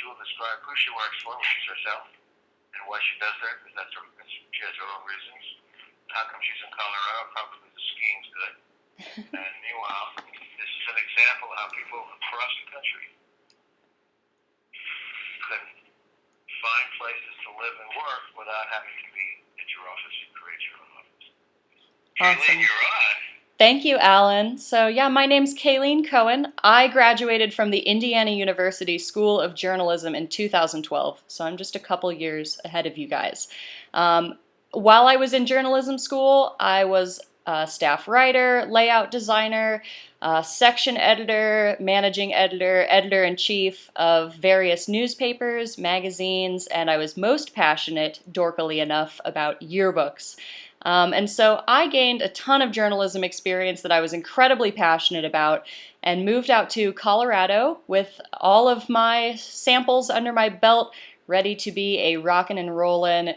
will describe who she works for, which is herself, and why she does that, because she has her own reasons. How come she's in Colorado? Probably the skiing's good. And meanwhile, this is an example of how people across the country can find places to live and work without having to be at your office and create your own office. Awesome. Kayleen, you're on. Thank you, Alan. So yeah, my name's Kayleen Cohen. I graduated from the Indiana University School of Journalism in 2012, so I'm just a couple years ahead of you guys. While I was in journalism school, I was a staff writer, layout designer, section editor, managing editor, editor-in-chief of various newspapers, magazines, and I was most passionate, dorkily enough, about yearbooks. And so I gained a ton of journalism experience that I was incredibly passionate about and moved out to Colorado with all of my samples under my belt, ready to be a rockin' and rollin'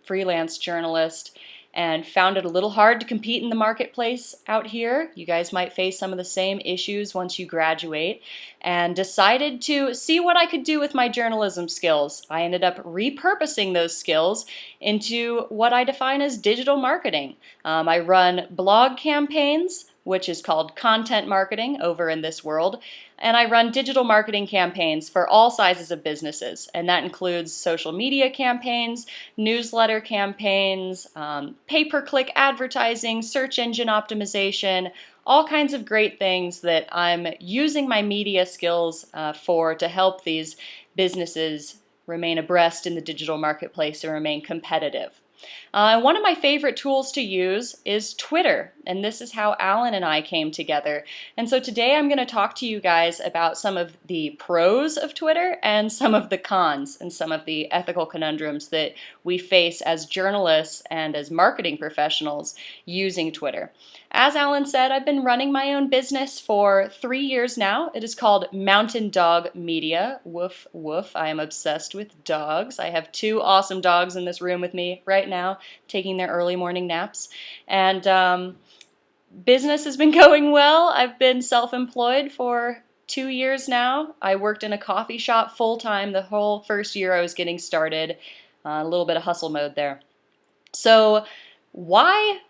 freelance journalist, and found it a little hard to compete in the marketplace out here. You guys might face some of the same issues once you graduate, and decided to see what I could do with my journalism skills. I ended up repurposing those skills into what I define as digital marketing. I run blog campaigns, which is called content marketing over in this world, and I run digital marketing campaigns for all sizes of businesses, and that includes social media campaigns, newsletter campaigns, pay-per-click advertising, search engine optimization, all kinds of great things that I'm using my media skills for to help these businesses remain abreast in the digital marketplace and remain competitive. One of my favorite tools to use is Twitter, and this is how Alan and I came together. And so today I'm going to talk to you guys about some of the pros of Twitter and some of the cons and some of the ethical conundrums that we face as journalists and as marketing professionals using Twitter. As Alan said, I've been running my own business for 3 years now. It is called Mountain Dog Media. Woof, woof. I am obsessed with dogs. I have 2 awesome dogs in this room with me right now, taking their early morning naps. And business has been going well. I've been self-employed for 2 years now. I worked in a coffee shop full-time the whole first year I was getting started. A little bit of hustle mode there. So why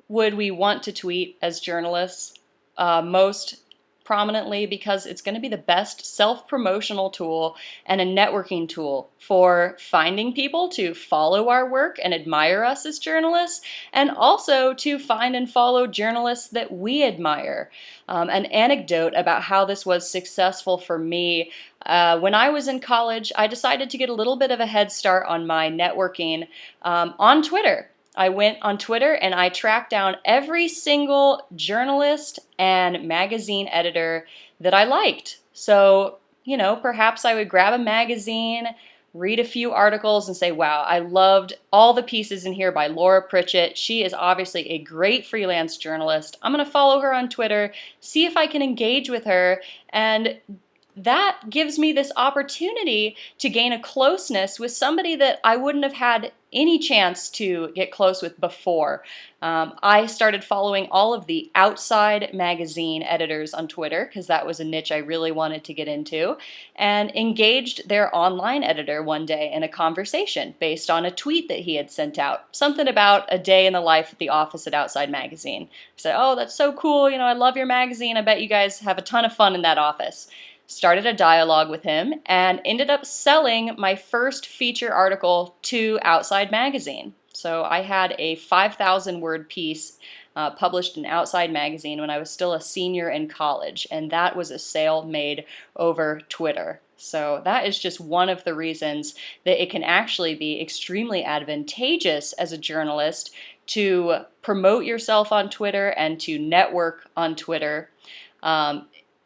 would we want to tweet as journalists? Most prominently because it's going to be the best self-promotional tool and a networking tool for finding people to follow our work and admire us as journalists, and also to find and follow journalists that we admire. An anecdote about how this was successful for me: when I was in college, I decided to get a little bit of a head start on my networking on Twitter. I went on Twitter and I tracked down every single journalist and magazine editor that I liked. So, you know, perhaps I would grab a magazine, read a few articles, and say, wow, I loved all the pieces in here by Laura Pritchett. She is obviously a great freelance journalist. I'm going to follow her on Twitter, see if I can engage with her, and that gives me this opportunity to gain a closeness with somebody that I wouldn't have had any chance to get close with before. I started following all of the outside magazine editors on Twitter because that was a niche I really wanted to get into, and engaged their online editor one day in a conversation based on a tweet that he had sent out. Something about a day in the life at the office at Outside Magazine. I said, oh, that's so cool, you know, I love your magazine, I bet you guys have a ton of fun in that office. Started a dialogue with him and ended up selling my first feature article to Outside Magazine. So I had a 5,000 word piece published in Outside Magazine when I was still a senior in college, and that was a sale made over Twitter. So that is just one of the reasons that it can actually be extremely advantageous as a journalist to promote yourself on Twitter and to network on Twitter.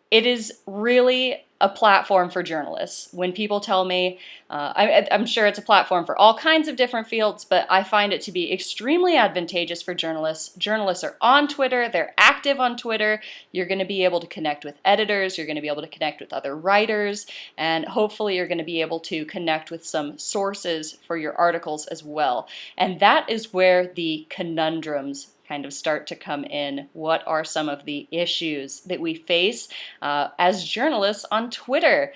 It is really a platform for journalists. When people tell me, I'm sure it's a platform for all kinds of different fields, but I find it to be extremely advantageous for journalists. Journalists are on Twitter, they're active on Twitter, you're going to be able to connect with editors, you're going to be able to connect with other writers, and hopefully you're going to be able to connect with some sources for your articles as well. And that is where the conundrums kind of start to come in. What are some of the issues that we face as journalists on Twitter?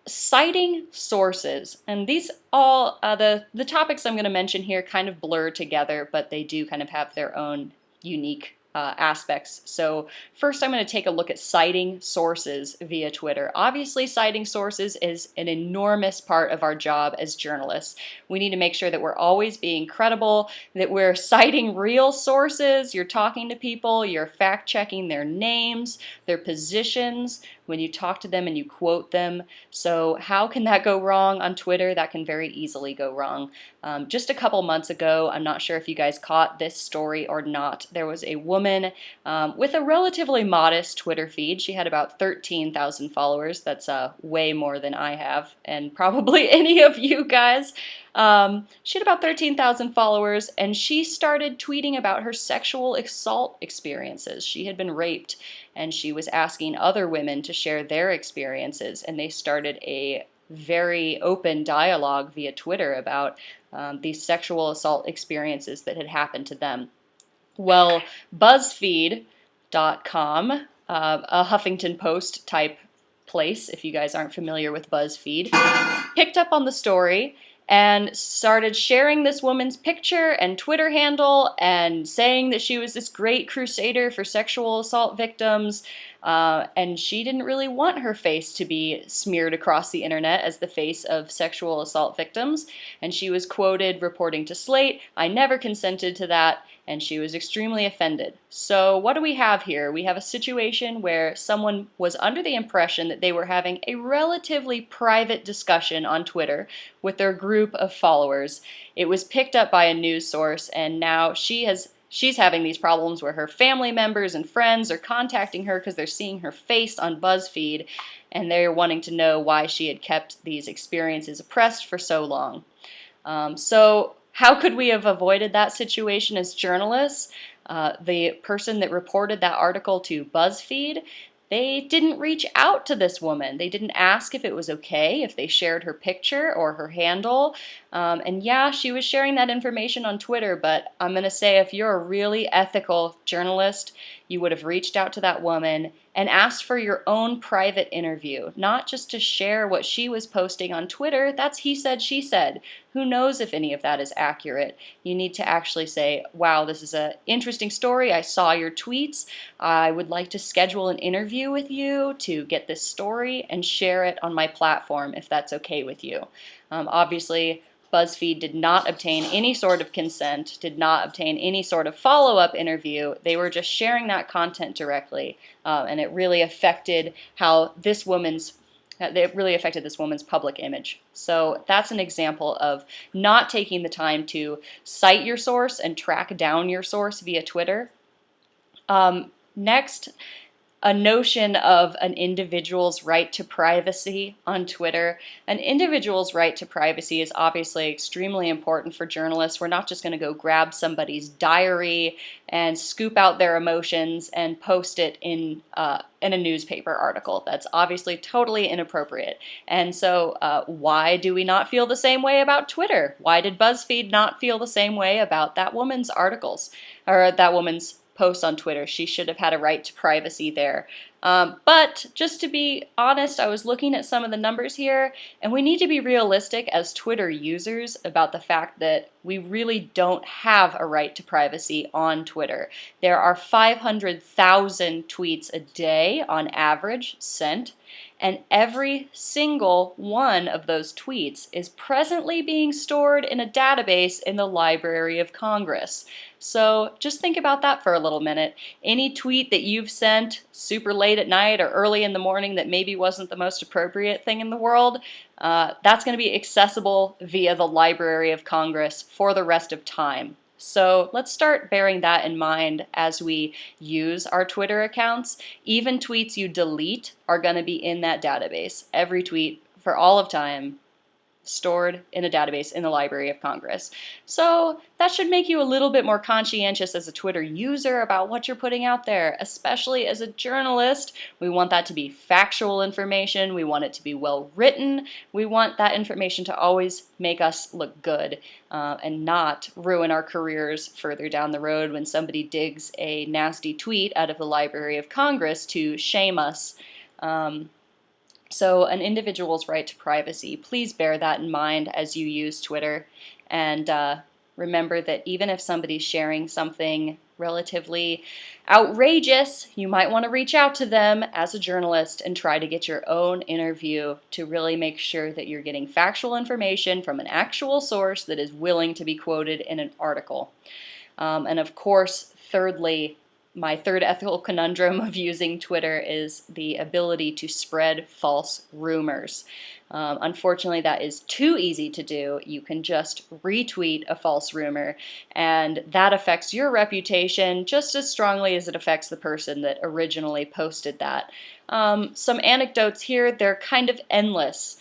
Citing sources, and these all, the topics I'm going to mention here kind of blur together, but they do kind of have their own unique aspects. So first I'm going to take a look at citing sources via Twitter. Obviously, citing sources is an enormous part of our job as journalists. We need to make sure that we're always being credible, that we're citing real sources, you're talking to people, you're fact-checking their names, their positions, when you talk to them and you quote them. So how can that go wrong on Twitter? That can very easily go wrong. Just a couple months ago, I'm not sure if you guys caught this story or not, there was a woman with a relatively modest Twitter feed. She had about 13,000 followers. That's way more than I have, and probably any of you guys. She had about 13,000 followers, and she started tweeting about her sexual assault experiences. She had been raped, and she was asking other women to share their experiences, and they started a very open dialogue via Twitter about these sexual assault experiences that had happened to them. Well, BuzzFeed.com, a Huffington Post type place, if you guys aren't familiar with BuzzFeed, picked up on the story and started sharing this woman's picture and Twitter handle and saying that she was this great crusader for sexual assault victims. And she didn't really want her face to be smeared across the internet as the face of sexual assault victims. And she was quoted reporting to Slate, "I never consented to that," and she was extremely offended. So what do we have here? We have a situation where someone was under the impression that they were having a relatively private discussion on Twitter with their group of followers. It was picked up by a news source, and now she's having these problems where her family members and friends are contacting her because they're seeing her face on BuzzFeed, and they're wanting to know why she had kept these experiences oppressed for so long. So how could we have avoided that situation as journalists? The person that reported that article to BuzzFeed, they didn't reach out to this woman. They didn't ask if it was okay, if they shared her picture or her handle. And yeah, she was sharing that information on Twitter, but I'm going to say if you're a really ethical journalist, you would have reached out to that woman and asked for your own private interview, not just to share what she was posting on Twitter. That's he said, she said. Who knows if any of that is accurate? You need to actually say, wow, this is an interesting story. I saw your tweets. I would like to schedule an interview with you to get this story and share it on my platform if that's okay with you. Obviously, BuzzFeed did not obtain any sort of consent, did not obtain any sort of follow-up interview. They were just sharing that content directly, and it really affected this woman's public image. So that's an example of not taking the time to cite your source and track down your source via Twitter. Next, a notion of an individual's right to privacy on Twitter. An individual's right to privacy is obviously extremely important for journalists. We're not just going to go grab somebody's diary and scoop out their emotions and post it in a newspaper article. That's obviously totally inappropriate. And so why do we not feel the same way about Twitter? Why did BuzzFeed not feel the same way about that woman's articles, or that woman's posts on Twitter? She should have had a right to privacy there. But just to be honest, I was looking at some of the numbers here, and we need to be realistic as Twitter users about the fact that we really don't have a right to privacy on Twitter. There are 500,000 tweets a day on average sent, and every single one of those tweets is presently being stored in a database in the Library of Congress. So just think about that for a little minute. Any tweet that you've sent super late at night or early in the morning that maybe wasn't the most appropriate thing in the world, that's going to be accessible via the Library of Congress for the rest of time. So let's start bearing that in mind as we use our Twitter accounts. Even tweets you delete are going to be in that database. Every tweet for all of time stored in a database in the Library of Congress. So that should make you a little bit more conscientious as a Twitter user about what you're putting out there, especially as a journalist. We want that to be factual information. We want it to be well written. We want that information to always make us look good and not ruin our careers further down the road when somebody digs a nasty tweet out of the Library of Congress to shame us. So an individual's right to privacy, please bear that in mind as you use Twitter. And remember that even if somebody's sharing something relatively outrageous, you might want to reach out to them as a journalist and try to get your own interview to really make sure that you're getting factual information from an actual source that is willing to be quoted in an article. And of course, thirdly, my third ethical conundrum of using Twitter is the ability to spread false rumors. Unfortunately, that is too easy to do. You can just retweet a false rumor, and that affects your reputation just as strongly as it affects the person that originally posted that. Some anecdotes here, they're kind of endless.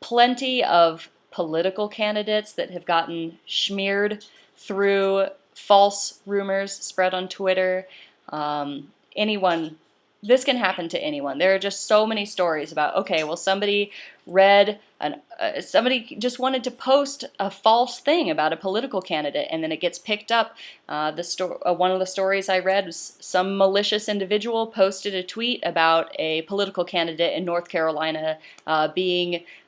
Plenty of political candidates that have gotten smeared through false rumors spread on Twitter. Anyone, this can happen to anyone. There are just so many stories about, okay, well, somebody somebody just wanted to post a false thing about a political candidate, and then it gets picked up. One of the stories I read was some malicious individual posted a tweet about a political candidate in North Carolina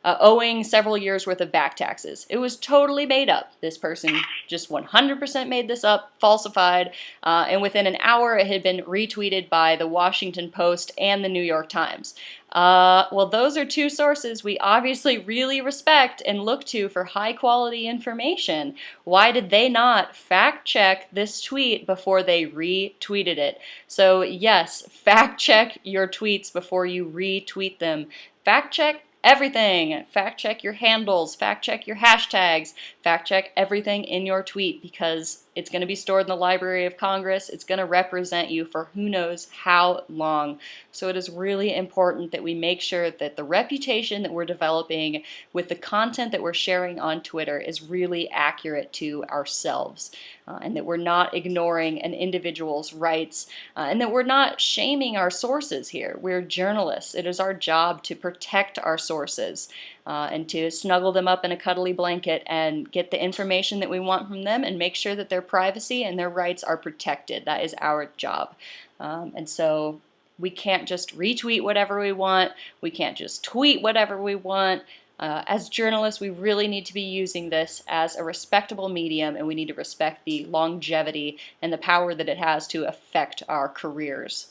owing several years worth of back taxes. It was totally made up. This person just 100% made this up, falsified, and within an hour it had been retweeted by the Washington Post and the New York Times. Well, those are two sources we obviously really respect and look to for high quality information. Why did they not fact check this tweet before they retweeted it? So yes, fact check your tweets before you retweet them. Fact check everything. Fact check your handles, fact check your hashtags, fact check everything in your tweet, because it's going to be stored in the Library of Congress. It's going to represent you for who knows how long. So it is really important that we make sure that the reputation that we're developing with the content that we're sharing on Twitter is really accurate to ourselves, and that we're not ignoring an individual's rights, and that we're not shaming our sources here. We're journalists. It is our job to protect our sources and to snuggle them up in a cuddly blanket and get the information that we want from them and make sure that their privacy and their rights are protected. That is our job. And so we can't just retweet whatever we want. We can't just tweet whatever we want. As journalists, we really need to be using this as a respectable medium, and we need to respect the longevity and the power that it has to affect our careers.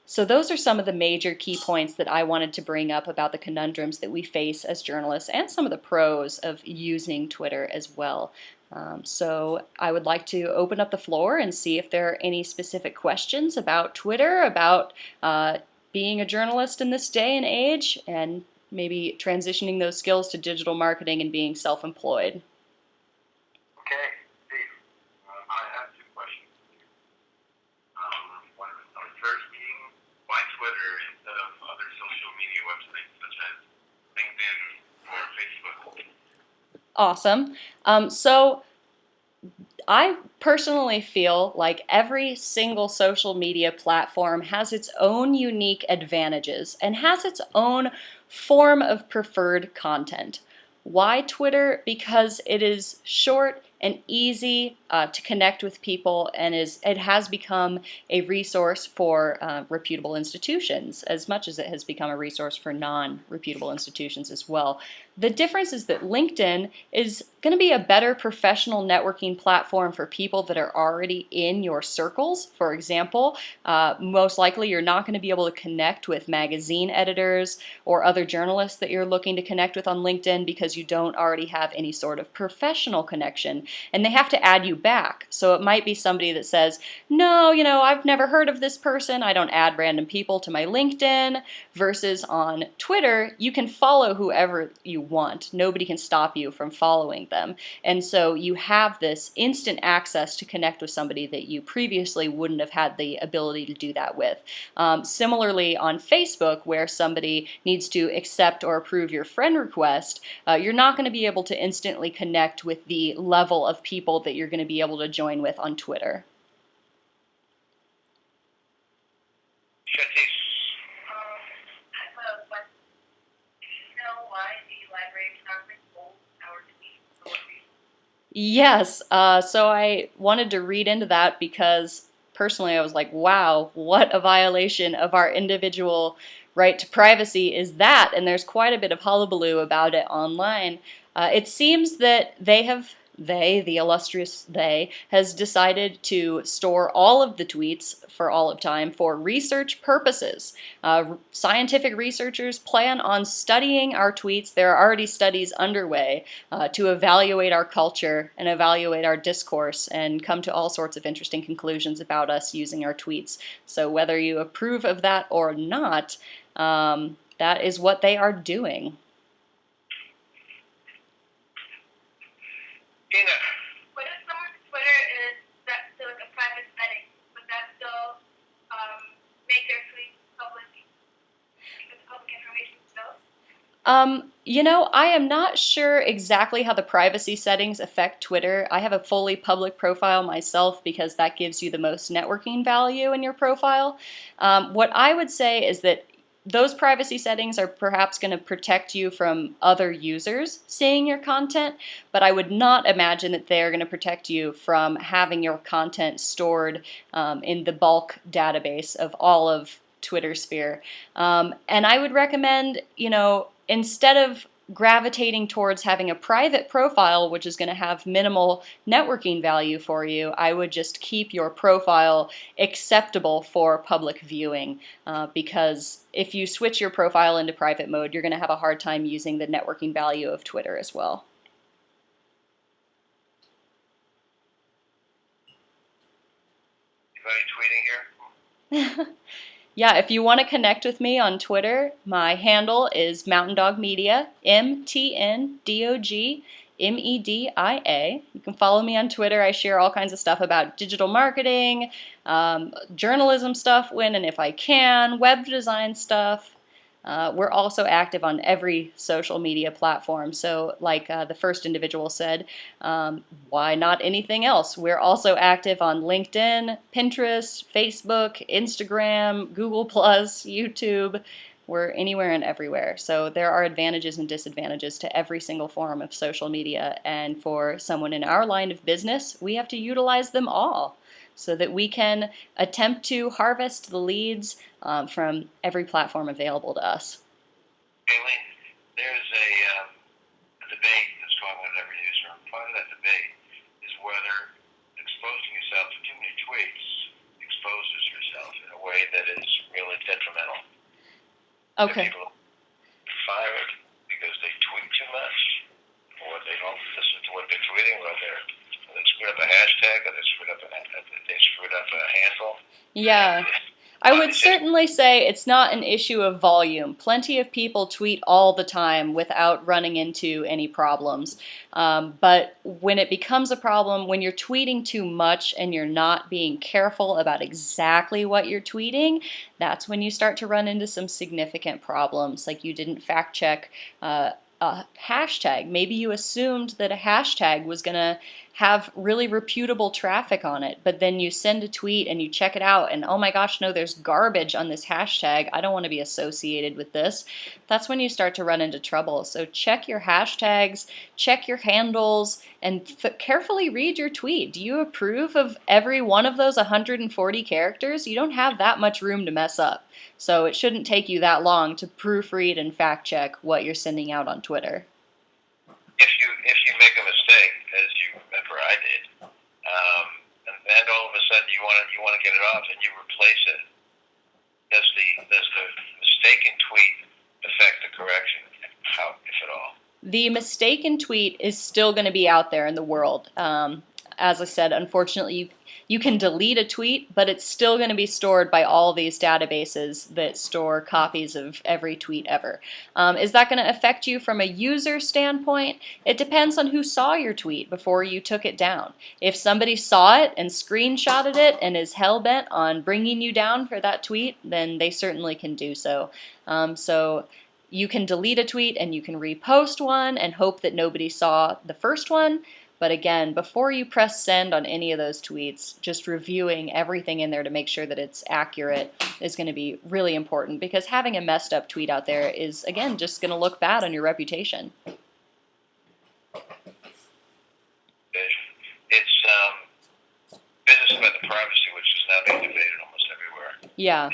So those are some of the major key points that I wanted to bring up about the conundrums that we face as journalists, and some of the pros of using Twitter as well. So I would like to open up the floor and see if there are any specific questions about Twitter, about being a journalist in this day and age, and maybe transitioning those skills to digital marketing and being self-employed. Okay, Steve, I have two questions. First being, why Twitter instead of other social media websites such as LinkedIn or Facebook? Awesome. So I personally feel like every single social media platform has its own unique advantages and has its own form of preferred content. Why Twitter? Because it is short and easy to connect with people, and it has become a resource for reputable institutions as much as it has become a resource for non-reputable institutions as well. The difference is that LinkedIn is going to be a better professional networking platform for people that are already in your circles. For example, most likely you're not going to be able to connect with magazine editors or other journalists that you're looking to connect with on LinkedIn because you don't already have any sort of professional connection, and they have to add you back. So it might be somebody that says, no, I've never heard of this person, I don't add random people to my LinkedIn, versus on Twitter, you can follow whoever you want. Nobody can stop you from following them. And so you have this instant access to connect with somebody that you previously wouldn't have had the ability to do that with. Similarly, on Facebook, where somebody needs to accept or approve your friend request, you're not going to be able to instantly connect with the level of people that you're going to be able to join with on Twitter. Yes, so I wanted to read into that because personally I was like, wow, what a violation of our individual right to privacy is that, and there's quite a bit of hullabaloo about it online. It seems that the illustrious they, has decided to store all of the tweets for all of time for research purposes. Scientific researchers plan on studying our tweets. There are already studies underway to evaluate our culture and evaluate our discourse and come to all sorts of interesting conclusions about us using our tweets. So whether you approve of that or not, that is what they are doing. Tina. What if someone's Twitter is set to like a private setting? Would that still make their tweets public because public information still? I am not sure exactly how the privacy settings affect Twitter. I have a fully public profile myself because that gives you the most networking value in your profile. What I would say is that those privacy settings are perhaps going to protect you from other users seeing your content, but I would not imagine that they're going to protect you from having your content stored in the bulk database of all of Twitter sphere. And I would recommend, instead of gravitating towards having a private profile, which is going to have minimal networking value for you, I would just keep your profile acceptable for public viewing, because if you switch your profile into private mode, you're going to have a hard time using the networking value of Twitter as well. Anybody tweeting here? Yeah, if you want to connect with me on Twitter, my handle is Mountain Dog Media, MTNDOGMEDIA. You can follow me on Twitter. I share all kinds of stuff about digital marketing, journalism stuff when and if I can, web design stuff. We're also active on every social media platform. So like the first individual said, why not anything else? We're also active on LinkedIn, Pinterest, Facebook, Instagram, Google+, YouTube. We're anywhere and everywhere. So there are advantages and disadvantages to every single form of social media. And for someone in our line of business, we have to utilize them all so that we can attempt to harvest the leads from every platform available to us. Kayleen, there's a debate that's going on in every newsroom. Part of that debate is whether exposing yourself to too many tweets exposes yourself in a way that is really detrimental. Okay. People are fired because they tweet too much, or they don't listen to what they're tweeting, or they screwed up a hashtag, or they screwed up a handle. Yeah. I would certainly say it's not an issue of volume. Plenty of people tweet all the time without running into any problems. But when it becomes a problem, when you're tweeting too much and you're not being careful about exactly what you're tweeting, that's when you start to run into some significant problems. Like you didn't fact check a hashtag. Maybe you assumed that a hashtag was going to have really reputable traffic on it, but then you send a tweet and you check it out and oh my gosh, no, there's garbage on this hashtag. I don't want to be associated with this. That's when you start to run into trouble. So check your hashtags, check your handles, and carefully read your tweet. Do you approve of every one of those 140 characters? You don't have that much room to mess up. So it shouldn't take you that long to proofread and fact check what you're sending out on Twitter. If you make a mistake, as you remember I did, and then all of a sudden you want to get it off and you replace it, does the mistaken tweet affect the correction? How, if at all? The mistaken tweet is still going to be out there in the world. As I said, unfortunately, you can delete a tweet, but it's still going to be stored by all these databases that store copies of every tweet ever. Is that going to affect you from a user standpoint? It depends on who saw your tweet before you took it down. If somebody saw it and screenshotted it and is hell-bent on bringing you down for that tweet, then they certainly can do so. So you can delete a tweet and you can repost one and hope that nobody saw the first one. But again, before you press send on any of those tweets, just reviewing everything in there to make sure that it's accurate is going to be really important, because having a messed up tweet out there is, again, just going to look bad on your reputation. It's business about the privacy, which is now being debated almost everywhere. Yeah.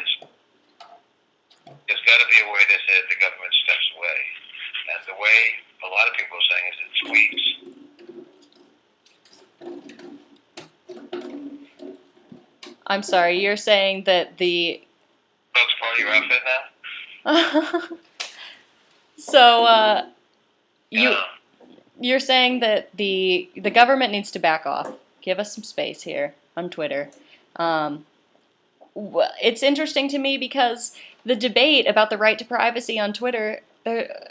It's got to be a way that the government steps away. And the way a lot of people are saying is it tweets. I'm sorry, you're saying that the... Folks, part of your outfit now? So, Yeah. you're saying that the government needs to back off. Give us some space here on Twitter. Well, it's interesting to me because the debate about the right to privacy on Twitter,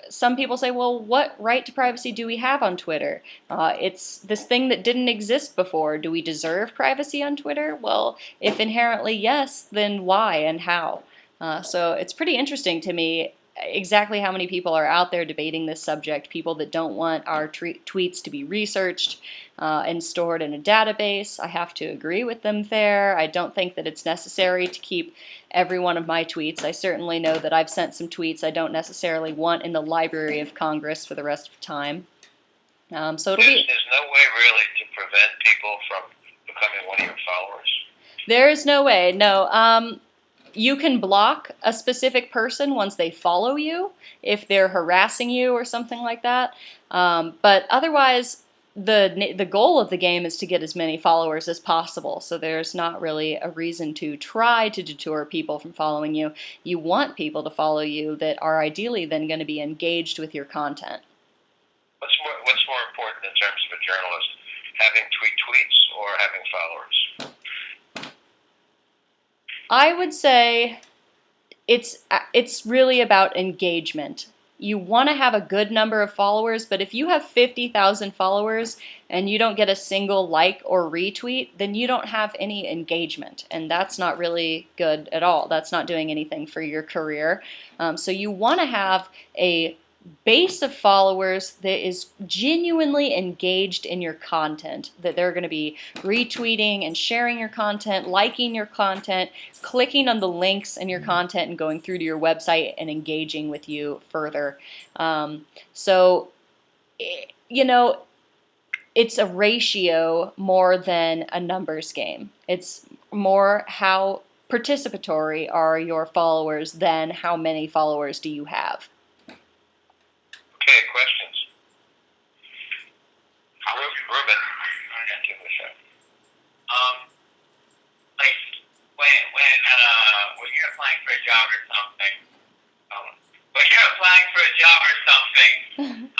some people say, well, what right to privacy do we have on Twitter? It's this thing that didn't exist before. Do we deserve privacy on Twitter? Well, if inherently yes, then why and how? So it's pretty interesting to me exactly how many people are out there debating this subject, people that don't want our tweets to be researched and stored in a database. I have to agree with them there. I don't think that it's necessary to keep every one of my tweets. I certainly know that I've sent some tweets I don't necessarily want in the Library of Congress for the rest of the time. So it'll be... There's no way really to prevent people from becoming one of your followers? There is no way, no. You can block a specific person once they follow you, if they're harassing you or something like that. But otherwise, the goal of the game is to get as many followers as possible. So there's not really a reason to try to deter people from following you. You want people to follow you that are ideally then going to be engaged with your content. What's more important in terms of a journalist, having tweets or having followers? I would say it's really about engagement. You want to have a good number of followers, but if you have 50,000 followers and you don't get a single like or retweet, then you don't have any engagement, and that's not really good at all. That's not doing anything for your career. So you want to have a base of followers that is genuinely engaged in your content, that they're going to be retweeting and sharing your content, liking your content, clicking on the links in your content and going through to your website and engaging with you further. So, you know, it's a ratio more than a numbers game. It's more how participatory are your followers than how many followers do you have. Okay, questions? Ruben, I got you a shot. Like when you're applying for a job or something,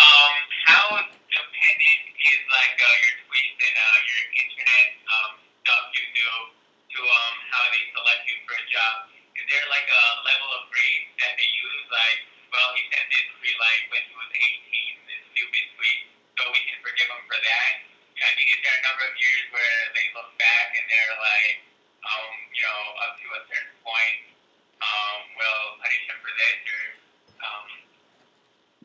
how dependent is like your tweets and your internet stuff you do to how they select you for a job? Is there like a level of grade that they use? Like, well, he sent this tweet like when he was 18, this stupid tweet, so we can forgive him for that. I mean, is there a number of years where they look back and they're like, up to a certain point, we'll punish him for this, or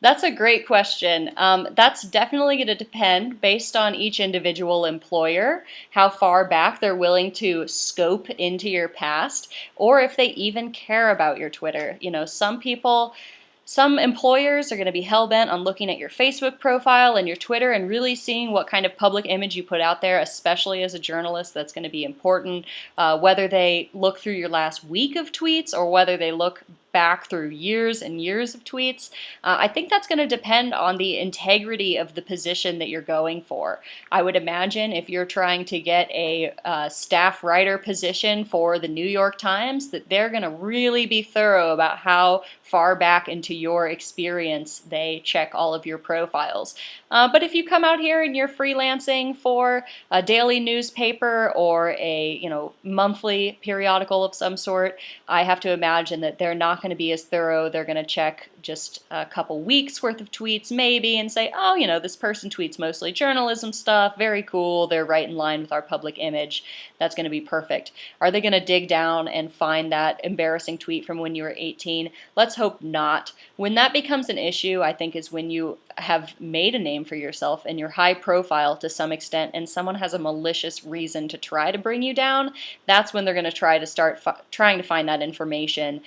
That's a great question. That's definitely going to depend based on each individual employer, how far back they're willing to scope into your past, or if they even care about your Twitter. You know, some employers are going to be hell-bent on looking at your Facebook profile and your Twitter and really seeing what kind of public image you put out there, especially as a journalist. That's going to be important. Whether they look through your last week of tweets or whether they look back through years and years of tweets. I think that's going to depend on the integrity of the position that you're going for. I would imagine if you're trying to get a staff writer position for the New York Times, that they're going to really be thorough about how far back into your experience they check all of your profiles. But if you come out here and you're freelancing for a daily newspaper or a monthly periodical of some sort, I have to imagine that they're not going to be as thorough. They're going to check just a couple weeks worth of tweets maybe and say, oh, this person tweets mostly journalism stuff, very cool, they're right in line with our public image, that's going to be perfect. Are they going to dig down and find that embarrassing tweet from when you were 18? Let's hope not. When that becomes an issue, I think, is when you have made a name for yourself and you're high profile to some extent and someone has a malicious reason to try to bring you down. That's when they're going to try to start trying to find that information.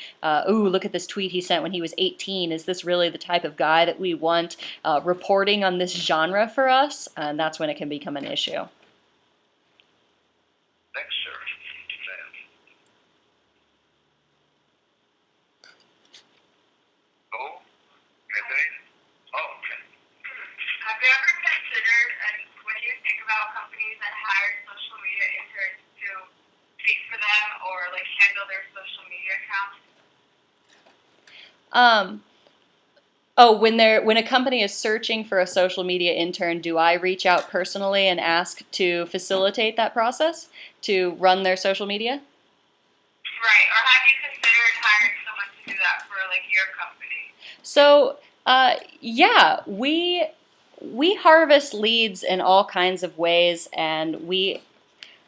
Ooh, look at this tweet he sent when he was 18. Is this really the type of guy that we want reporting on this genre for us? And that's when it can become an issue. Thanks, sir. Oh, when a company is searching for a social media intern, do I reach out personally and ask to facilitate that process to run their social media? Right. Or have you considered hiring someone to do that for like your company? So, yeah, we harvest leads in all kinds of ways, and we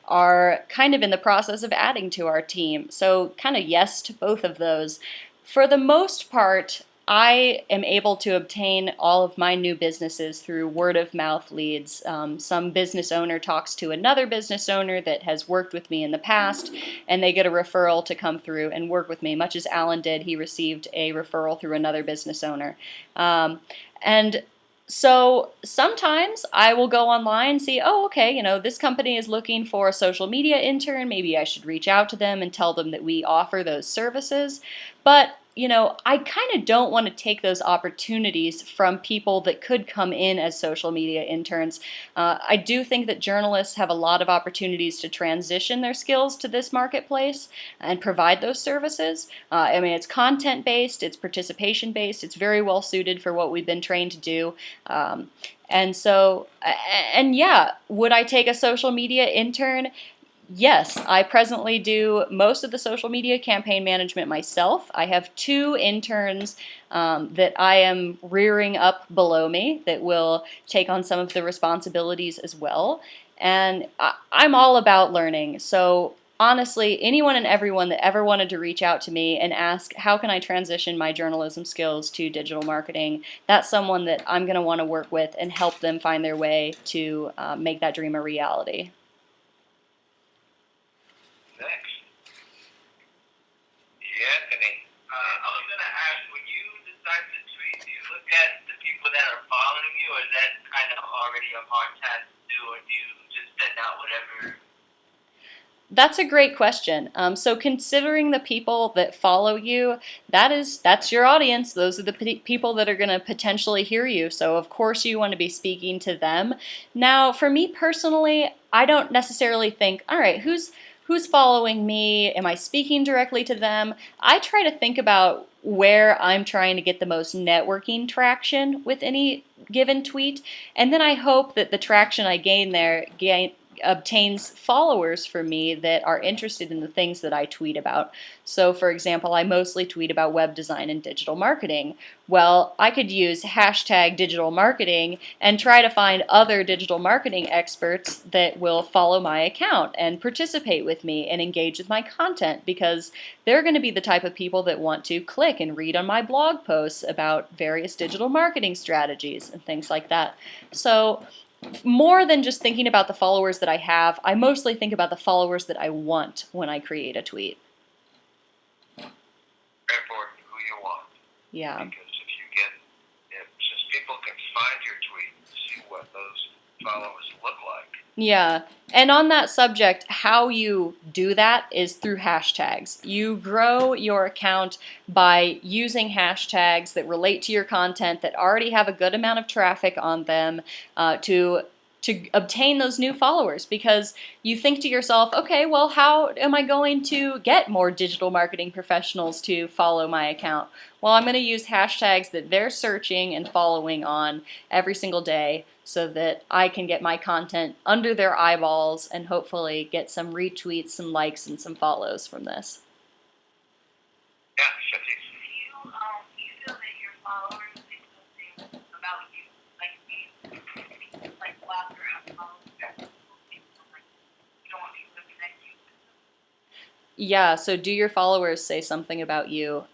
are kind of in the process of adding to our team. So, kind of yes to both of those. For the most part, I am able to obtain all of my new businesses through word of mouth leads. Some business owner talks to another business owner that has worked with me in the past, and they get a referral to come through and work with me, much as Allan did. He received a referral through another business owner. And so sometimes I will go online, see, oh, okay, this company is looking for a social media intern. Maybe I should reach out to them and tell them that we offer those services. But I kind of don't want to take those opportunities from people that could come in as social media interns. I do think that journalists have a lot of opportunities to transition their skills to this marketplace and provide those services. I mean, it's content-based, it's participation-based, it's very well suited for what we've been trained to do. And yeah, would I take a social media intern? Yes, I presently do most of the social media campaign management myself. I have 2 interns that I am rearing up below me that will take on some of the responsibilities as well. And I'm all about learning. So honestly, anyone and everyone that ever wanted to reach out to me and ask, how can I transition my journalism skills to digital marketing, that's someone that I'm going to want to work with and help them find their way to make that dream a reality. Next. Yeah, Anthony. I was going to ask, when you decide to tweet, do you look at the people that are following you, or is that kind of already a hard task to do, or do you just send out whatever? That's a great question. So considering the people that follow you, that's your audience. Those are the people that are going to potentially hear you. So of course you want to be speaking to them. Now, for me personally, I don't necessarily think, all right, who's following me? Am I speaking directly to them? I try to think about where I'm trying to get the most networking traction with any given tweet, and then I hope that the traction I gain there obtains followers for me that are interested in the things that I tweet about. So for example, I mostly tweet about web design and digital marketing. Well, I could use hashtag digital marketing and try to find other digital marketing experts that will follow my account and participate with me and engage with my content, because they're going to be the type of people that want to click and read on my blog posts about various digital marketing strategies and things like that. So more than just thinking about the followers that I have, I mostly think about the followers that I want when I create a tweet. Very important who you want. Yeah. Because since people can find your tweet and see what those followers look like. Yeah. And on that subject, how you do that is through hashtags. You grow your account by using hashtags that relate to your content, that already have a good amount of traffic on them, to obtain those new followers, because you think to yourself, okay, well, how am I going to get more digital marketing professionals to follow my account? Well, I'm going to use hashtags that they're searching and following on every single day so that I can get my content under their eyeballs and hopefully get some retweets, some likes, and some follows from this. Yeah, Shati. Do you feel that your followers think something about you, like blog around followers, like you don't want people to connect you with them? Yeah, so do your followers say something about you?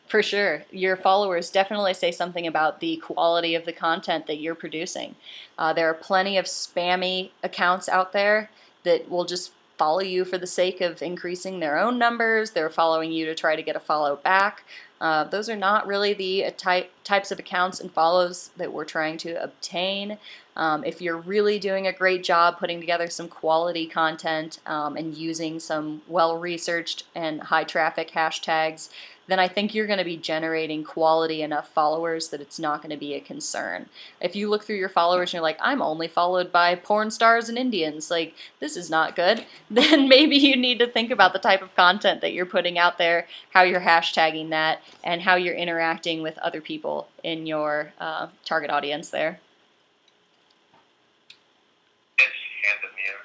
For sure. Your followers definitely say something about the quality of the content that you're producing. There are plenty of spammy accounts out there that will just follow you for the sake of increasing their own numbers. They're following you to try to get a follow back. Those are not really the types of accounts and follows that we're trying to obtain. If you're really doing a great job putting together some quality content and using some well-researched and high-traffic hashtags, then I think you're going to be generating quality enough followers that it's not going to be a concern. If you look through your followers and you're like, I'm only followed by porn stars and Indians, like, this is not good, then maybe you need to think about the type of content that you're putting out there, how you're hashtagging that, and how you're interacting with other people in your target audience there. And the mirror.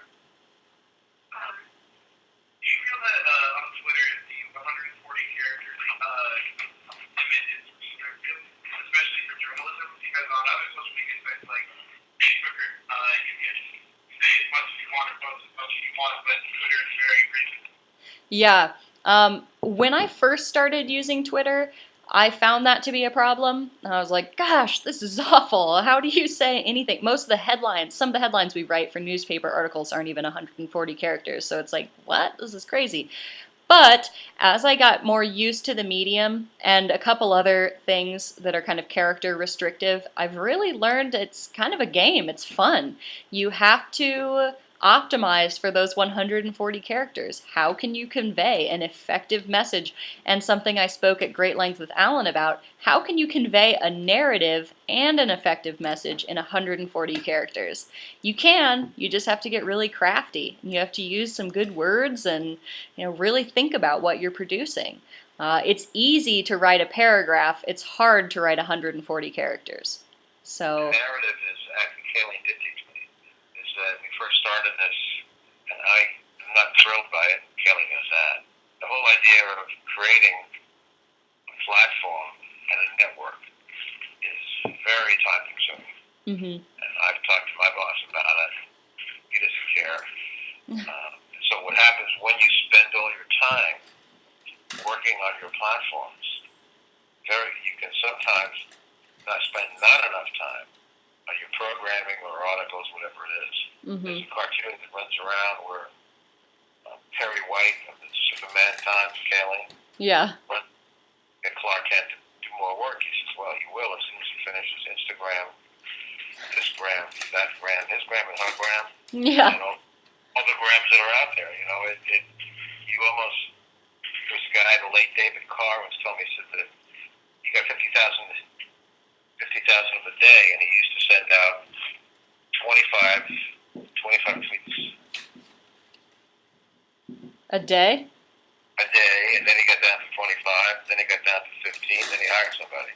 Do you feel that on Twitter the 140 characters limit is restrictive, especially for journalism? Because on other social media sites like Facebook, you can say as much as you want or post as much as you want, but Twitter is very rigid. Yeah. When I first started using Twitter, I found that to be a problem. I was like, gosh, this is awful. How do you say anything? Most of the headlines, some of the headlines we write for newspaper articles aren't even 140 characters. So it's like, what? This is crazy. But as I got more used to the medium and a couple other things that are kind of character restrictive, I've really learned it's kind of a game. It's fun. You have to optimize for those 140 characters. How can you convey an effective message? And something I spoke at great length with Allan about, how can you convey a narrative and an effective message in 140 characters? You can, you just have to get really crafty. You have to use some good words and really think about what you're producing. It's easy to write a paragraph, it's hard to write 140 characters. So The narrative is, actually, Kayleen did teach me, is that we first started this, and I'm not thrilled by it, Kayleen knows that. The whole idea of creating a platform and a network is very time consuming. mm-hmm. And I've talked to my boss about it. He doesn't care. So what happens when you spend all your time working on your platforms, you can sometimes not enough time on your programming or articles, whatever it is. Mm-hmm. There's a cartoon that runs around where Perry White of the Superman times, Kayleen, Yeah. and Clark Kent to do more work. He says, well, you will as soon as he finishes Instagram, this gram, that gram, his gram, and her gram. Yeah. And all the grams that are out there. You almost, there's a guy, the late David Carr, was telling me, he said that he got 50,000 of a day, and he used to send out 25 tweets A day? a day, and then he got down to 25, then he got down to 15, then he hired somebody.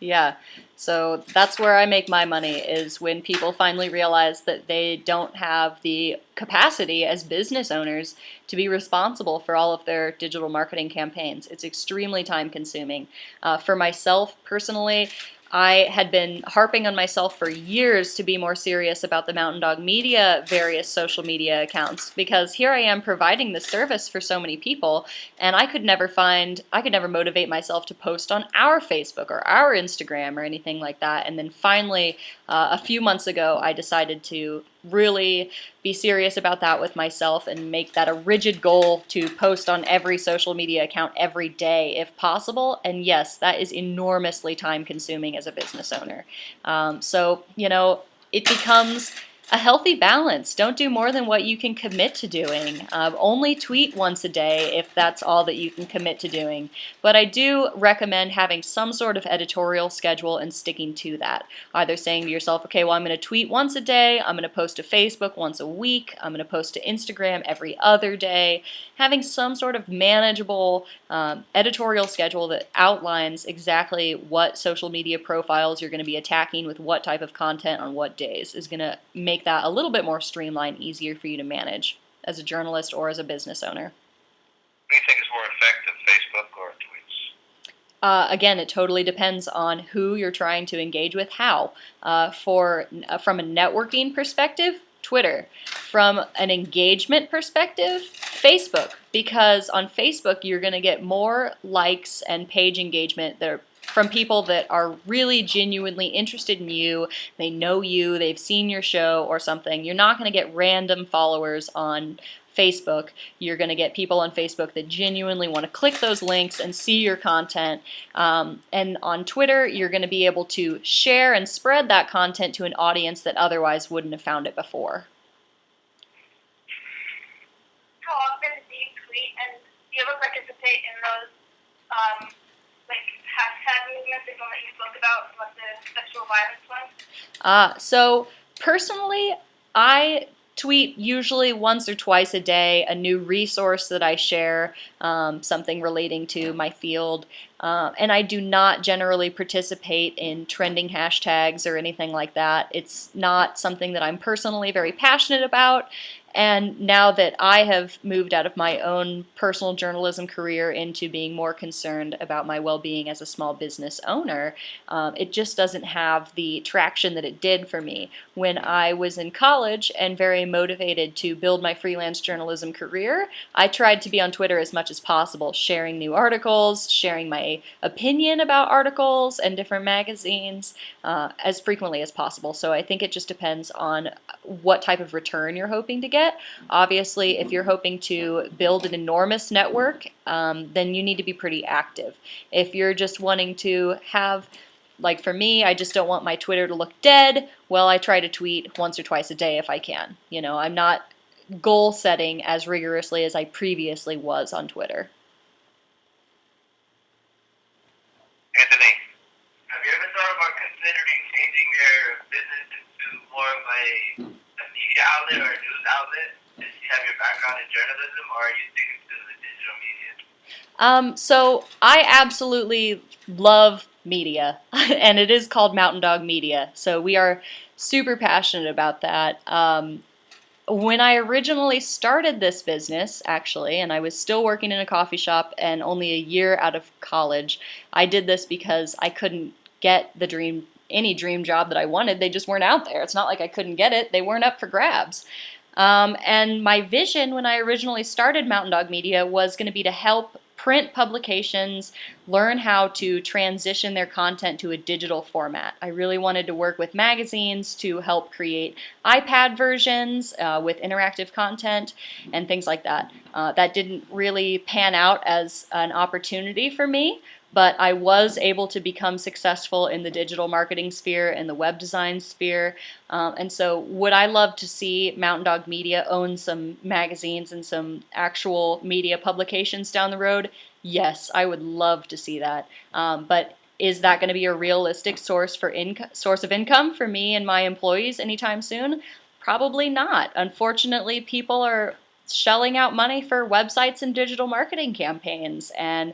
Yeah. So that's where I make my money, is when people finally realize that they don't have the capacity as business owners to be responsible for all of their digital marketing campaigns. It's extremely time consuming. For myself personally, I had been harping on myself for years to be more serious about the Mountain Dog Media various social media accounts, because here I am providing this service for so many people, and I could never motivate myself to post on our Facebook or our Instagram or anything like that. And then finally, a few months ago, I decided to really be serious about that with myself and make that a rigid goal to post on every social media account every day if possible. And yes, that is enormously time consuming as a business owner. So it becomes a healthy balance. Don't do more than what you can commit to doing. Only tweet once a day if that's all that you can commit to doing. But I do recommend having some sort of editorial schedule and sticking to that. Either saying to yourself, okay, well, I'm going to tweet once a day, I'm going to post to Facebook once a week, I'm going to post to Instagram every other day. Having some sort of manageable editorial schedule that outlines exactly what social media profiles you're going to be attacking with what type of content on what days is going to make that a little bit more streamlined, easier for you to manage as a journalist or as a business owner. What do you think is more effective, Facebook or tweets? Again, it totally depends on who you're trying to engage with. How? From a networking perspective, Twitter. From an engagement perspective, Facebook. Because on Facebook, you're going to get more likes and page engagement that are from people that are really genuinely interested in you, they know you, they've seen your show or something. You're not going to get random followers on Facebook. You're going to get people on Facebook that genuinely want to click those links and see your content. And on Twitter, you're going to be able to share and spread that content to an audience that otherwise wouldn't have found it before. How often do you tweet, and do you ever participate in those like hashtag movement, the one that you spoke about, what the sexual violence one? So personally, I tweet usually once or twice a day a new resource that I share, something relating to my field. And I do not generally participate in trending hashtags or anything like that. It's not something that I'm personally very passionate about. And now that I have moved out of my own personal journalism career into being more concerned about my well-being as a small business owner, it just doesn't have the traction that it did for me when I was in college and very motivated to build my freelance journalism career. I tried to be on Twitter as much as possible, sharing new articles, sharing my opinion about articles and different magazines as frequently as possible. So I think it just depends on what type of return you're hoping to get. Obviously, if you're hoping to build an enormous network, then you need to be pretty active. If you're just wanting to have, like for me, I just don't want my Twitter to look dead, well, I try to tweet once or twice a day if I can. You know, I'm not goal setting as rigorously as I previously was on Twitter. Anthony, have you ever thought about considering changing your business into more of a media outlet or a news outlet since you have your background in journalism, or are you sticking to the digital media? So I absolutely love media, and it is called Mountain Dog Media. So we are super passionate about that. When I originally started this business, actually, and I was still working in a coffee shop and only a year out of college, I did this because I couldn't get any dream job that I wanted. They just weren't out there. It's not like I couldn't get it. They weren't up for grabs. And my vision when I originally started Mountain Dog Media was going to be to help print publications learn how to transition their content to a digital format. I really wanted to work with magazines to help create iPad versions with interactive content and things like that. That didn't really pan out as an opportunity for me, but I was able to become successful in the digital marketing sphere and the web design sphere. And so would I love to see Mountain Dog Media own some magazines and some actual media publications down the road? Yes, I would love to see that. But is that going to be a realistic source of income for me and my employees anytime soon? Probably not. Unfortunately, people are shelling out money for websites and digital marketing campaigns, and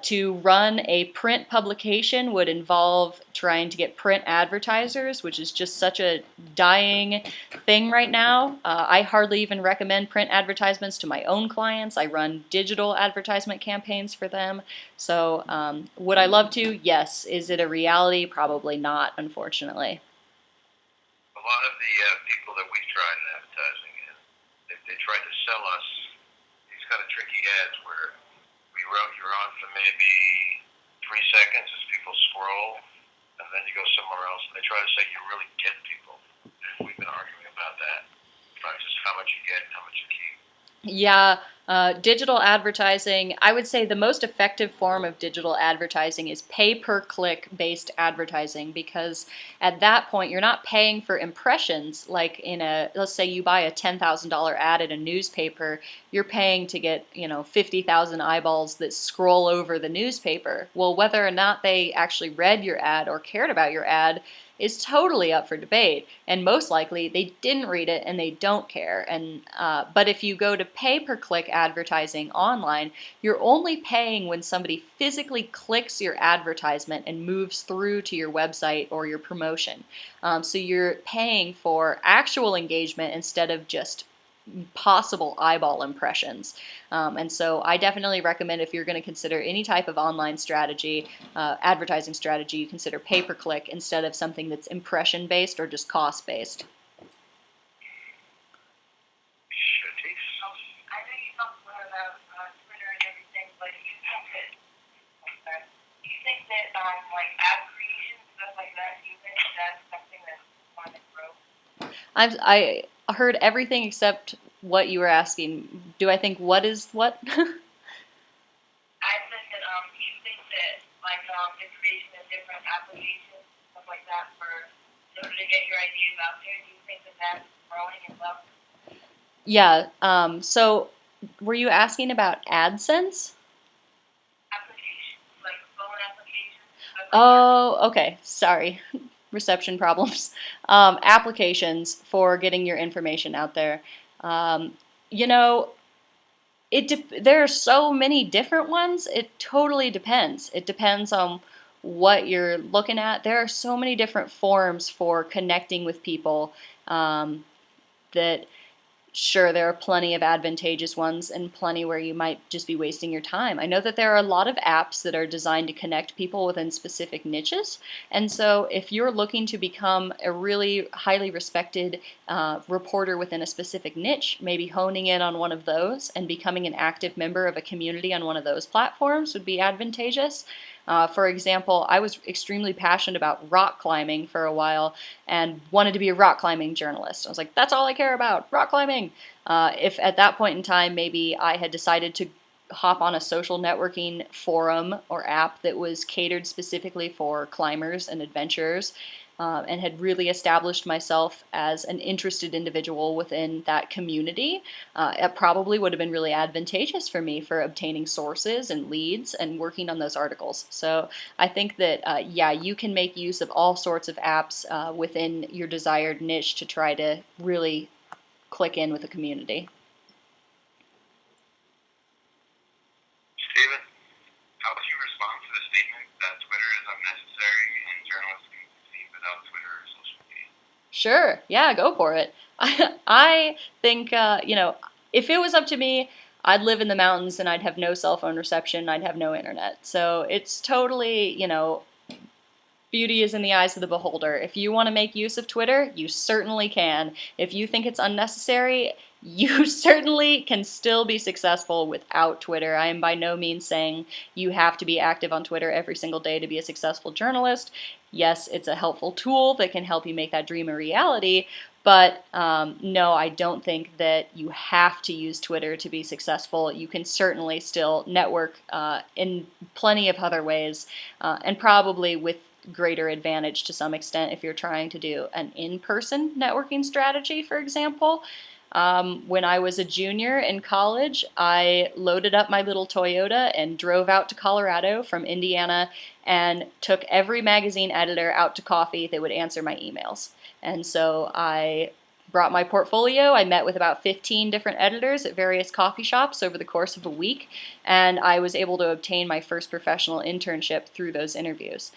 to run a print publication would involve trying to get print advertisers, which is just such a dying thing right now. I hardly even recommend print advertisements to my own clients. I run digital advertisement campaigns for them. So would I love to? Yes. Is it a reality? Probably not, unfortunately. A lot of the people that we've tried in advertising, they tried to sell us these kind of tricky ads where you're on for maybe 3 seconds as people scroll, and then you go somewhere else, and they try to say you really get people. And we've been arguing about that. Not just how much you get and how much you keep. Yeah, digital advertising, I would say the most effective form of digital advertising is pay-per-click based advertising, because at that point you're not paying for impressions like let's say you buy a $10,000 ad in a newspaper, you're paying to get, 50,000 eyeballs that scroll over the newspaper. Well, whether or not they actually read your ad or cared about your ad is totally up for debate, and most likely they didn't read it and they don't care. But if you go to pay-per-click advertising online, you're only paying when somebody physically clicks your advertisement and moves through to your website or your promotion. So you're paying for actual engagement instead of just possible eyeball impressions. And so I definitely recommend, if you're going to consider any type of online strategy, advertising strategy, you consider pay-per-click instead of something that's impression-based or just cost-based. I know you talked about Twitter and everything, but do you think that like app creation, stuff like that, do you think that's something that's going to grow? I heard everything except what you were asking. Do I think what is what? I said that do you think that like the creation of different applications, stuff like that, in order to get your ideas out there, do you think that that's growing as well? Yeah. So were you asking about AdSense? Applications. Oh, okay. Sorry. Reception problems. Applications for getting your information out there. Um, you know, there are so many different ones. It totally depends. It depends on what you're looking at. There are so many different forms for connecting with people that sure, there are plenty of advantageous ones and plenty where you might just be wasting your time. I know that there are a lot of apps that are designed to connect people within specific niches. And so if you're looking to become a really highly respected reporter within a specific niche, maybe honing in on one of those and becoming an active member of a community on one of those platforms would be advantageous. For example, I was extremely passionate about rock climbing for a while and wanted to be a rock climbing journalist. I was like, that's all I care about, rock climbing. If at that point in time maybe I had decided to hop on a social networking forum or app that was catered specifically for climbers and adventurers, and had really established myself as an interested individual within that community, it probably would have been really advantageous for me for obtaining sources and leads and working on those articles. So I think that, yeah, you can make use of all sorts of apps within your desired niche to try to really click in with the community. Steven, how would you respond to the statement that Twitter is unnecessary and journalists can succeed without Twitter or social media? Sure, yeah, go for it. I think, if it was up to me, I'd live in the mountains and I'd have no cell phone reception, I'd have no internet. So it's totally, beauty is in the eyes of the beholder. If you want to make use of Twitter, you certainly can. If you think it's unnecessary, you certainly can still be successful without Twitter. I am by no means saying you have to be active on Twitter every single day to be a successful journalist. Yes, it's a helpful tool that can help you make that dream a reality, but no, I don't think that you have to use Twitter to be successful. You can certainly still network in plenty of other ways, and probably with greater advantage to some extent if you're trying to do an in-person networking strategy, for example. When I was a junior in college, I loaded up my little Toyota and drove out to Colorado from Indiana and took every magazine editor out to coffee that would answer my emails. And so I brought my portfolio. I met with about 15 different editors at various coffee shops over the course of a week, and I was able to obtain my first professional internship through those interviews.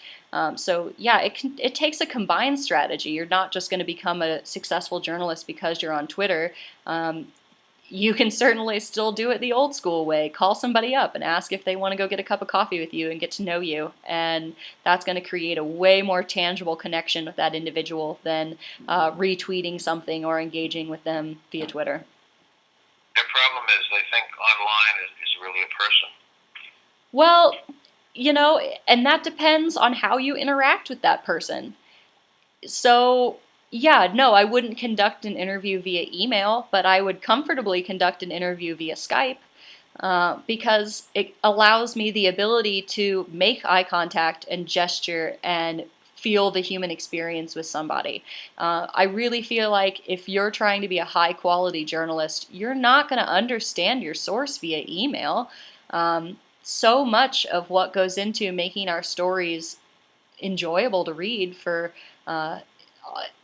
So yeah, it takes a combined strategy. You're not just going to become a successful journalist because you're on Twitter. You can certainly still do it the old school way. Call somebody up and ask if they want to go get a cup of coffee with you and get to know you. And that's going to create a way more tangible connection with that individual than retweeting something or engaging with them via Twitter. Their problem is they think online is really a person. Well, and that depends on how you interact with that person. So, yeah, no, I wouldn't conduct an interview via email, but I would comfortably conduct an interview via Skype because it allows me the ability to make eye contact and gesture and feel the human experience with somebody. I really feel like if you're trying to be a high quality journalist, you're not going to understand your source via email. So much of what goes into making our stories enjoyable to read for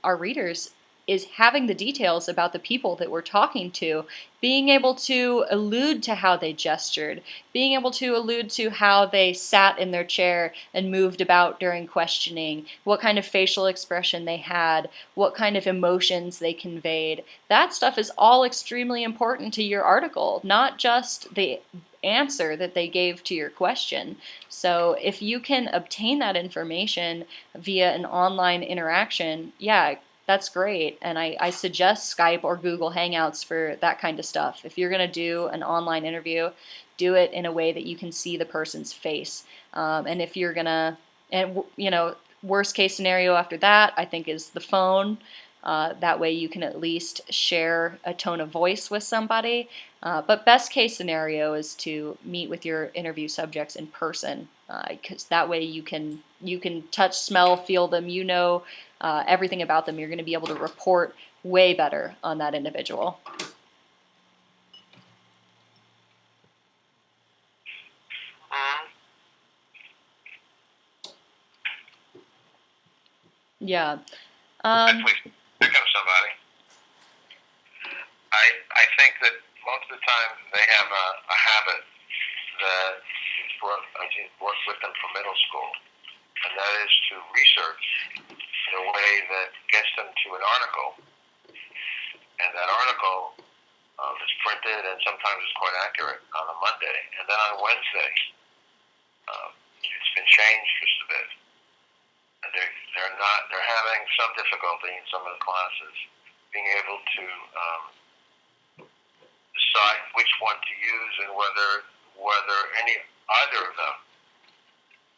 our readers is having the details about the people that we're talking to, being able to allude to how they gestured, being able to allude to how they sat in their chair and moved about during questioning, what kind of facial expression they had, what kind of emotions they conveyed. That stuff is all extremely important to your article, not just the answer that they gave to your question. So if you can obtain that information via an online interaction, yeah, that's great. And I suggest Skype or Google Hangouts for that kind of stuff. If you're going to do an online interview, do it in a way that you can see the person's face. And if you're going to, and worst case scenario after that, I think, is the phone. That way you can at least share a tone of voice with somebody. But best case scenario is to meet with your interview subjects in person, because that way you can touch, smell, feel them. Everything about them. You're going to be able to report way better on that individual. Yeah. At least pick up somebody. I think that most of the time they have a habit that I've worked with them from middle school, and that is to research in a way that gets them to an article, and that article is printed and sometimes is quite accurate on a Monday, and then on Wednesday it's been changed just a bit, and they're having some difficulty in some of the classes being able to decide which one to use and whether either of them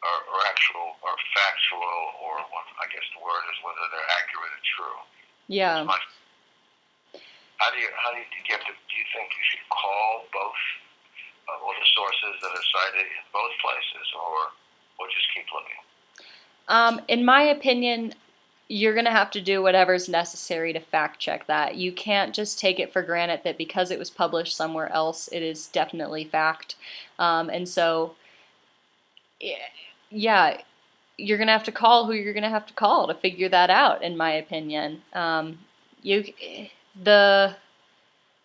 are actual or factual, or I guess the word is whether they're accurate or true. Yeah. How do you think you should call both all the sources that are cited in both places, or just keep looking? In my opinion, you're going to have to do whatever's necessary to fact check that. You can't just take it for granted that because it was published somewhere else, it is definitely fact. And so, yeah, you're going to have to call who you're going to have to call to figure that out, in my opinion. The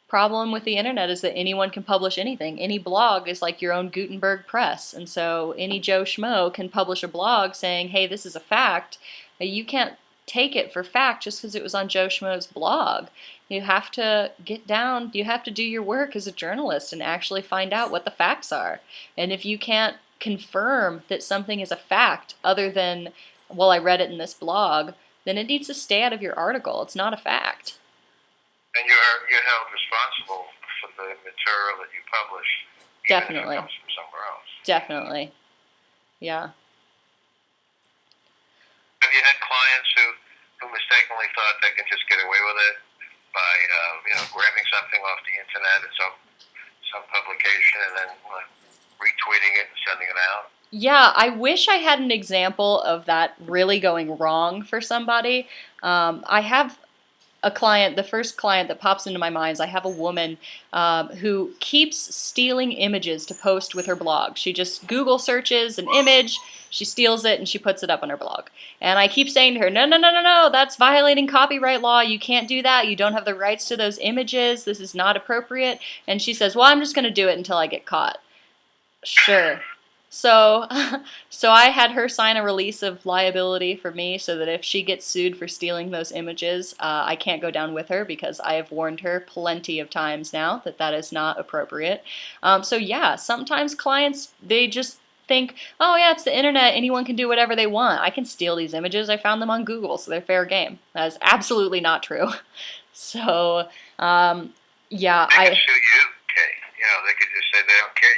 problem with the internet is that anyone can publish anything. Any blog is like your own Gutenberg press, and so any Joe Schmo can publish a blog saying, hey, this is a fact. You can't take it for fact just because it was on Joe Schmo's blog. You have to get down, you have to do your work as a journalist and actually find out what the facts are. And if you can't confirm that something is a fact other than, well, I read it in this blog, then it needs to stay out of your article. It's not a fact. And you're held responsible for the material that you publish, even Definitely. if it comes from somewhere else. Definitely. Yeah. Have you had clients who mistakenly thought they can just get away with it by grabbing something off the internet at some publication and then retweeting it and sending it out? Yeah, I wish I had an example of that really going wrong for somebody. I have a client, the first client that pops into my mind is I have a woman who keeps stealing images to post with her blog. She just Google searches an image, she steals it, and she puts it up on her blog. And I keep saying to her, no, that's violating copyright law. You can't do that. You don't have the rights to those images. This is not appropriate. And she says, well, I'm just going to do it until I get caught. Sure. So I had her sign a release of liability for me so that if she gets sued for stealing those images, I can't go down with her because I have warned her plenty of times now that that is not appropriate. So yeah, sometimes clients, they just think, oh yeah, it's the internet, anyone can do whatever they want. I can steal these images, I found them on Google, so they're fair game. That is absolutely not true. So, yeah. They could sue you, Kay. They could just say they don't care.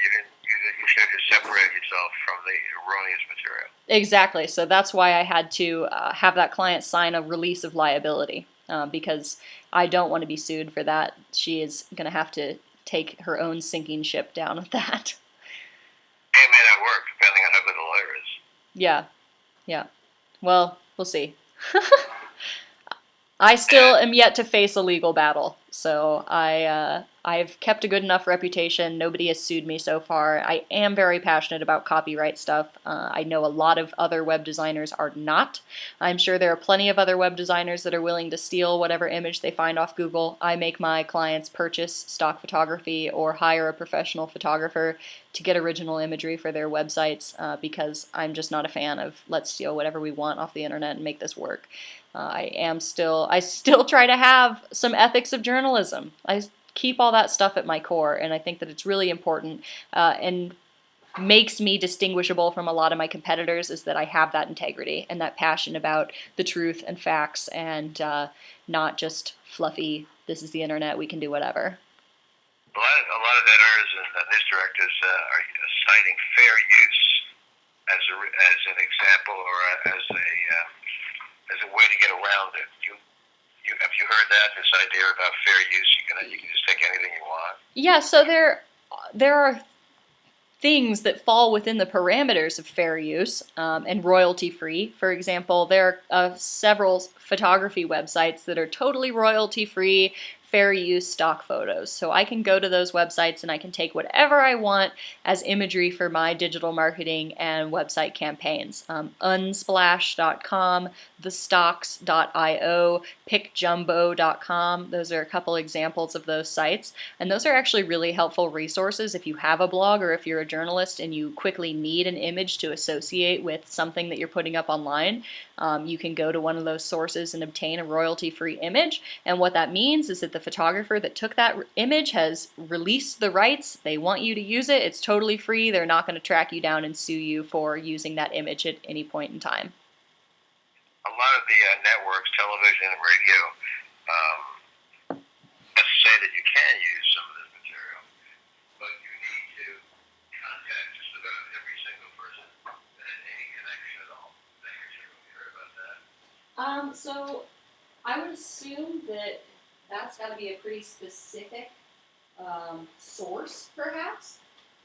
You should have just separated yourself from the erroneous material. Exactly. So that's why I had to have that client sign a release of liability because I don't want to be sued for that. She is going to have to take her own sinking ship down with that. It may not work, depending on how good the lawyer is. Yeah. Well, we'll see. I still am yet to face a legal battle, so I've kept a good enough reputation. Nobody has sued me so far. I am very passionate about copyright stuff. I know a lot of other web designers are not. I'm sure there are plenty of other web designers that are willing to steal whatever image they find off Google. I make my clients purchase stock photography or hire a professional photographer to get original imagery for their websites because I'm just not a fan of let's steal whatever we want off the internet and make this work. I still try to have some ethics of journalism. I keep all that stuff at my core, and I think that it's really important and makes me distinguishable from a lot of my competitors is that I have that integrity and that passion about the truth and facts and not just fluffy, this is the internet, we can do whatever. A lot of editors and news directors are citing fair use as an example or as a way to get around it. Have you heard that, this idea about fair use? You can just take anything you want? Yeah, so there are things that fall within the parameters of fair use and royalty-free. For example, there are several photography websites that are totally royalty-free, fair use stock photos. So I can go to those websites and I can take whatever I want as imagery for my digital marketing and website campaigns. Unsplash.com, thestocks.io, pickjumbo.com. Those are a couple examples of those sites. And those are actually really helpful resources if you have a blog or if you're a journalist and you quickly need an image to associate with something that you're putting up online. You can go to one of those sources and obtain a royalty-free image. And what that means is that the photographer that took that image has released the rights. They want you to use it. It's totally free. They're not going to track you down and sue you for using that image at any point in time. A lot of the networks, television and radio, say that you can use some of this material, but you need to contact just about every single person that has any connection at all. Have you heard about that? So I would assume that that's got to be a pretty specific source, perhaps,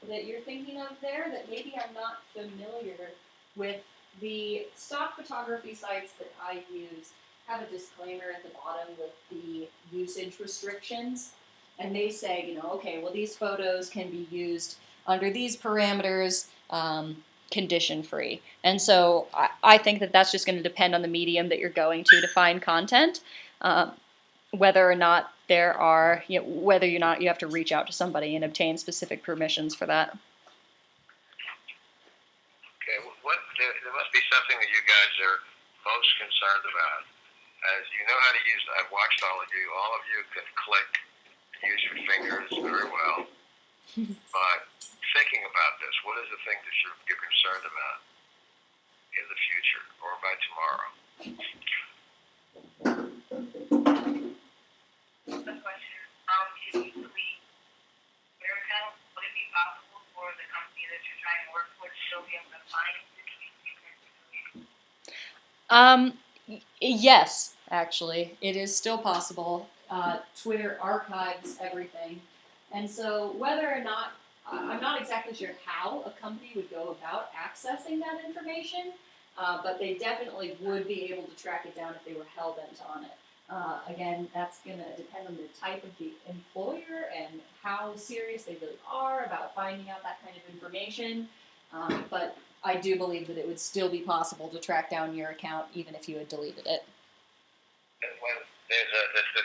that you're thinking of there, that maybe I'm not familiar with. The stock photography sites that I use have a disclaimer at the bottom with the usage restrictions, and they say, you know, okay, well, these photos can be used under these parameters, condition-free. And so I think that that's just going to depend on the medium that you're going to find content, whether or not there are, you know, whether or not you have to reach out to somebody and obtain specific permissions for that. Okay, there must be something that you guys are most concerned about. As you know how to use, I've watched all of you. All of you can click and use your fingers very well. But thinking about this, what is the thing that you're concerned about in the future or by tomorrow? The question, if you delete your account, would it be possible for the company that you're trying to work for to still be able to find the tweets Yes, actually, it is still possible. Twitter archives everything. And so whether or not, I'm not exactly sure how a company would go about accessing that information, but they definitely would be able to track it down if they were hell-bent on it. Again, that's going to depend on the type of the employer and how serious they really are about finding out that kind of information. But I do believe that it would still be possible to track down your account even if you had deleted it. Well, there's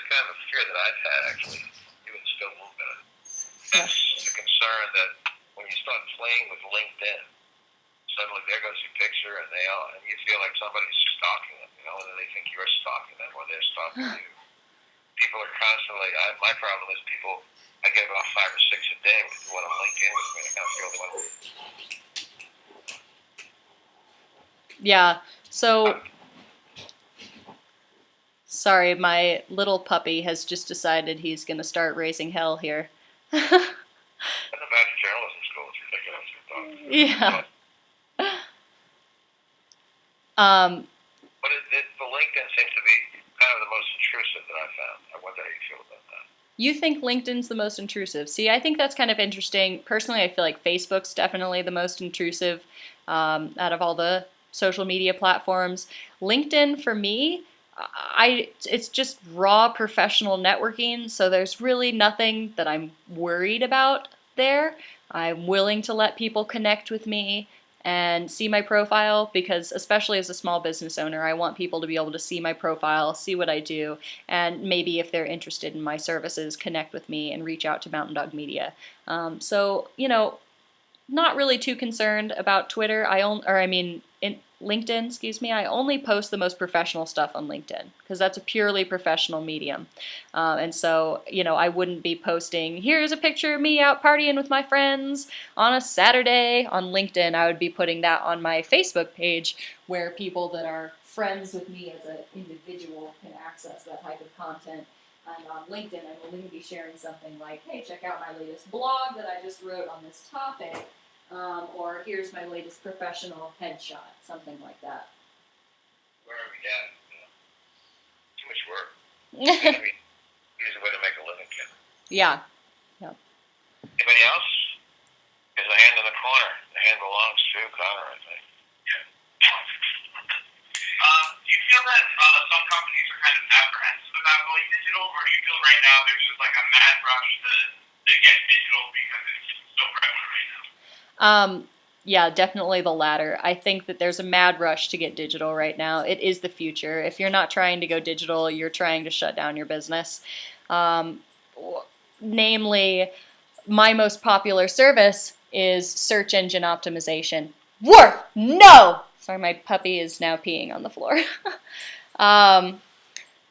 kind of a fear that I've had, actually, even still a little bit. That's the concern that when you start playing with LinkedIn, suddenly there goes your picture, and you feel like somebody's stalking them, you know, whether they think you're stalking them or they're stalking you. People are constantly, my problem is I get about 5 or 6 a day who want to link in with me, and I kind of feel the one. Yeah, so, sorry, my little puppy has just decided he's going to start raising hell here. I'm back to journalism school, it's ridiculous. Yeah. But the LinkedIn seems to be kind of the most intrusive that I've found. I wonder how you feel about that. You think LinkedIn's the most intrusive. See, I think that's kind of interesting. Personally, I feel like Facebook's definitely the most intrusive out of all the social media platforms. LinkedIn, for me, it's just raw professional networking, so there's really nothing that I'm worried about there. I'm willing to let people connect with me and see my profile because, especially as a small business owner, I want people to be able to see my profile, see what I do, and maybe if they're interested in my services, connect with me and reach out to Mountain Dog Media. So, you know, not really too concerned about Twitter. In LinkedIn, excuse me. I only post the most professional stuff on LinkedIn because that's a purely professional medium. And so, you know, I wouldn't be posting, here's a picture of me out partying with my friends on a Saturday on LinkedIn. I would be putting that on my Facebook page where people that are friends with me as an individual can access that type of content. And on LinkedIn, I'm only going to be sharing something like, hey, check out my latest blog that I just wrote on this topic. Or here's my latest professional headshot, something like that. Where are we at? Too much work. Here's a way to make a living, kid. Yeah. Anybody else? There's a hand in the corner. The hand belongs to Connor, I think. Yeah. Do you feel that some companies are kind of apprehensive about going digital, or do you feel right now there's just like a mad rush to get digital because it's so prevalent right now? Yeah, definitely the latter. I think that there's a mad rush to get digital right now. It is the future. If you're not trying to go digital, you're trying to shut down your business. Um, Namely, my most popular service is search engine optimization. Worf, no! Sorry, my puppy is now peeing on the floor.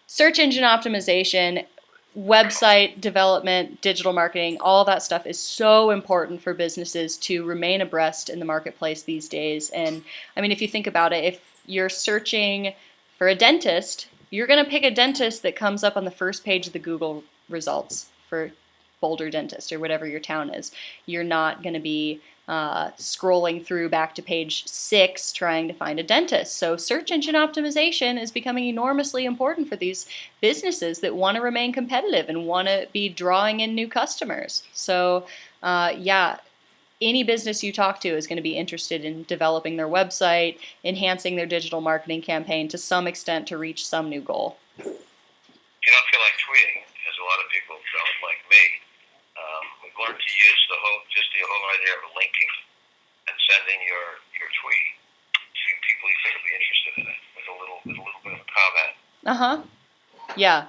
Search engine optimization, website development, digital marketing, all that stuff is so important for businesses to remain abreast in the marketplace these days. And I mean, if you think about it, if you're searching for a dentist, you're going to pick a dentist that comes up on the first page of the Google results for Boulder Dentist or whatever your town is. You're not going to be scrolling through back to page 6 trying to find a dentist. So search engine optimization is becoming enormously important for these businesses that want to remain competitive and want to be drawing in new customers. So yeah, any business you talk to is going to be interested in developing their website, enhancing their digital marketing campaign to some extent to reach some new goal. You don't feel like tweeting, as a lot of people don't, like me. We've learned to use the whole idea of linking and sending your tweet to people you think will be interested in it with a little bit of a comment. Yeah.